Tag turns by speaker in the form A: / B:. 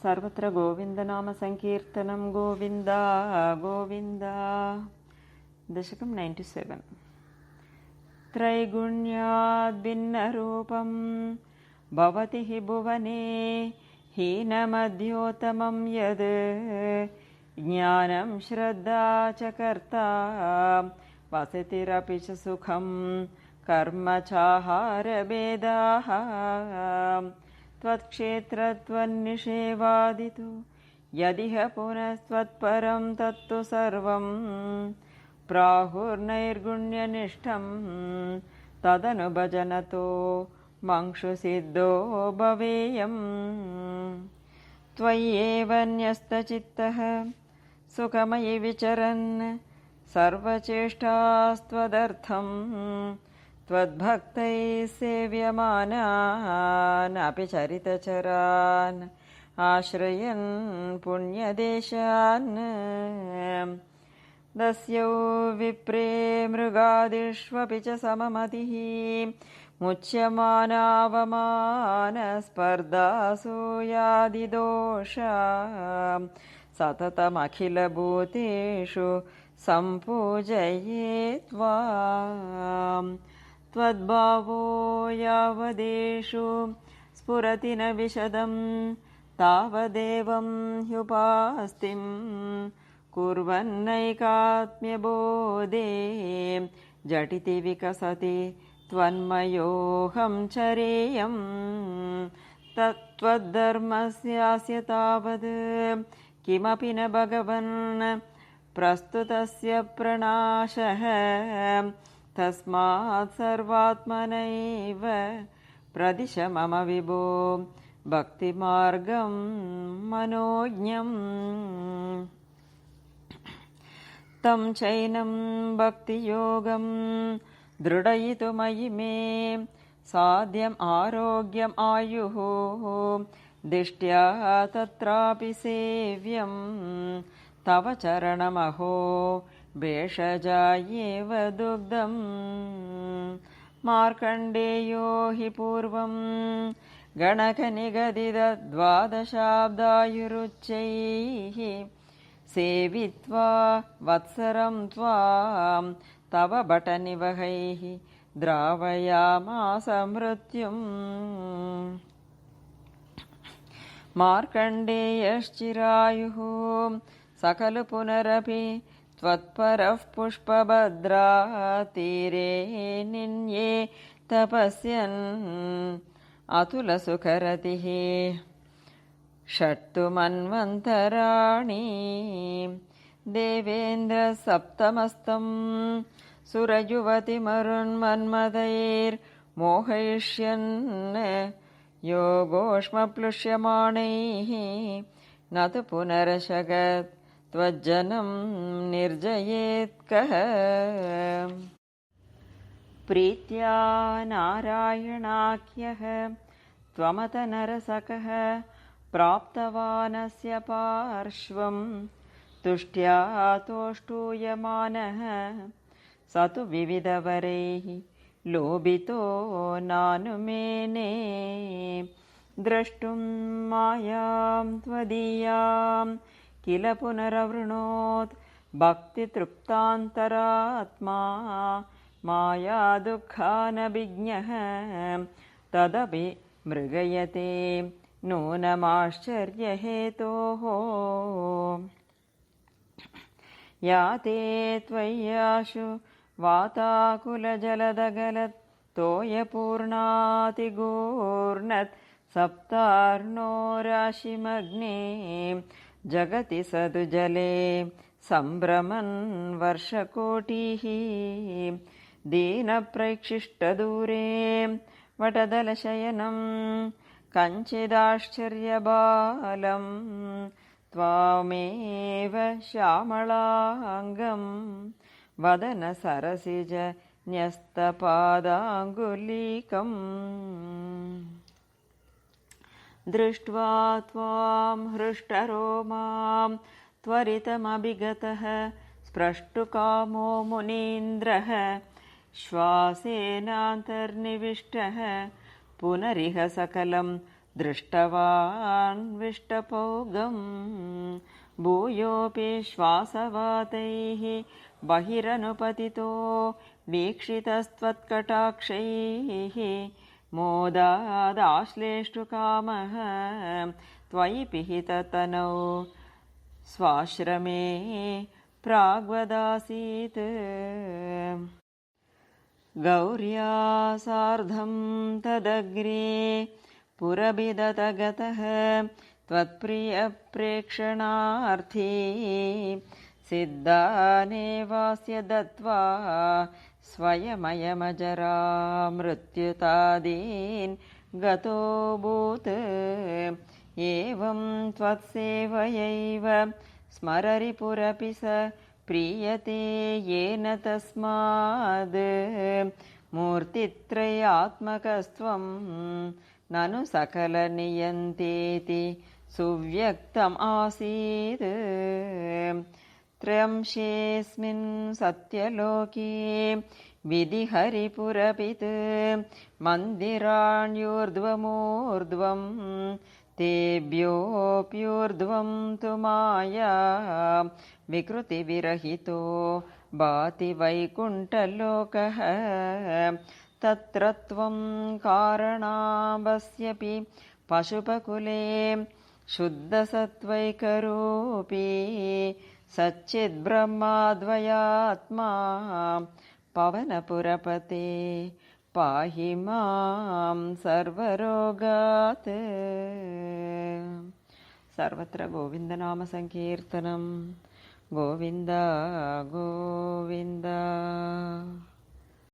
A: सर्वत्र गोविन्दनामसङ्कीर्तनं गोविन्द गोविन्द। दशकं 97। त्रैगुण्याद्भिन्नरूपं भवति हि भुवने हीनमध्योत्तमं यद् ज्ञानं श्रद्धा च कर्ता वसतिरपि च सुखं कर्म चाहारभेदाः त्वत्क्षेत्रत्वन्निषेवादितु यदिह पुनस्त्वत्परं तत्तु सर्वं प्राहुर्नैर्गुण्यनिष्ठं तदनुभजनतो मंक्षुसिद्धो भवेयम्। त्वय्येव न्यस्तचित्तः सुखमयि विचरन् सर्वचेष्टास्त्वदर्थं त्वद्भक्तैः सेव्यमानान् अपि चरितचरान् आश्रयन् पुण्यदेशान् दस्यौ विप्रे मृगादिष्वपि च सममतिः मुच्यमानावमानस्पर्धासूयादिदोषा सततमखिलभूतेषु सम्पूजये त्वाम्। त्वद्भावो यावदेषु स्फुरति न विशदं तावदेवं ह्युपास्तिं कुर्वन्नैकात्म्यबोधे झटिति विकसति त्वन्मयोऽहं चरेयम्। तत्त्वद्धर्मस्यास्य तावद् किमपि न भगवन् प्रस्तुतस्य प्रणाशः तस्मात् सर्वात्मनैव प्रदिश मम विभो भक्तिमार्गं मनोज्ञम्। तं चैनं भक्तियोगं दृढयितुमयि मे साध्यम् आरोग्यम् आयुः दिष्ट्या तत्रापि सेव्यं तव चरणमहो भेषजायेव दुग्धम्। मार्कण्डेयो हि पूर्वं गणकनिगदितद्वादशाब्दायुरुच्चैः सेवित्वा वत्सरं त्वां तव भटनिवहैः द्रावयामास मृत्युम्। मार्कण्डेयश्चिरायुः सकलु पुनरपि त्वत्परः पुष्पभद्रातीरे निन्ये तपस्यन् अतुलसुखरतिः षट्तु मन्वन्तराणि देवेन्द्रसप्तमस्तं सुरयुवतिमरुन्मन्मदैर्मोहयिष्यन् योगोष्मप्लुष्यमाणैः न तु पुनरशगत् त्वज्जनं निर्जयेत् कः। प्रीत्या नारायणाख्यः त्वमत नरसकः प्राप्तवानस्य पार्श्वं तुष्ट्या तोष्टूयमानः स तु विविधवरैः लोभितो नानुमेने द्रष्टुं मायां त्वदीयां किल पुनरवृणोत् भक्तितृप्तान्तरात्मा माया दुःखानभिज्ञः तदपि मृगयते नूनमाश्चर्यहेतोः। या ते त्वय्याशु वाताकुलजलदगलत्तोयपूर्णातिगूर्णत् सप्तार्णो राशिमग्ने जगति सदुजले सम्भ्रमन् वर्षकोटिः दीनप्रैक्षिष्टदूरे वटदलशयनं कञ्चिदाश्चर्यबालं त्वामेव श्यामलाङ्गं वदनसरसिज न्यस्तपादाङ्गुलीकम्। दृष्ट्वा त्वां हृष्टरोमां त्वरितमभिगतः स्प्रष्टुकामो मुनीन्द्रः श्वासेनान्तर्निविष्टः पुनरिह सकलं दृष्टवान् विष्टपौगं भूयोऽपि श्वासवातैः बहिरनुपतितो वीक्षितस्त्वत्कटाक्षैः मोदादाश्लेष्टुकामः त्वयि पिहिततनौ स्वाश्रमे प्राग्वदासीत् गौर्या सार्धं तदग्रे पुरभिदतगतः त्वत्प्रियप्रेक्षणार्थी सिद्धानेवास्य दत्त्वा स्वयमयमजरा मृत्युतादीन् गतोऽभूत् एवं त्वत्सेवयैव स्मररिपुरपि स प्रीयते येन तस्माद् मूर्तित्रयात्मकस्त्वं ननु सकलनियन्तेति सुव्यक्तम् आसीत् त्रयंशेऽस्मिन् सत्यलोके विधिहरिपुरपित् मन्दिराण्यूर्ध्वमूर्ध्वं तेभ्योऽप्यूर्ध्वं तु माया विकृतिविरहितो भाति वैकुण्ठलोकः तत्र त्वं कारणावस्यपि पशुपकुले शुद्धसत्त्वैकरूपी सच्चिद्ब्रह्माद्वयात्मा पवनपुरपते पाहि मां सर्वरोगात्। सर्वत्र गोविन्दनामसङ्कीर्तनं गोविन्द गोविन्द।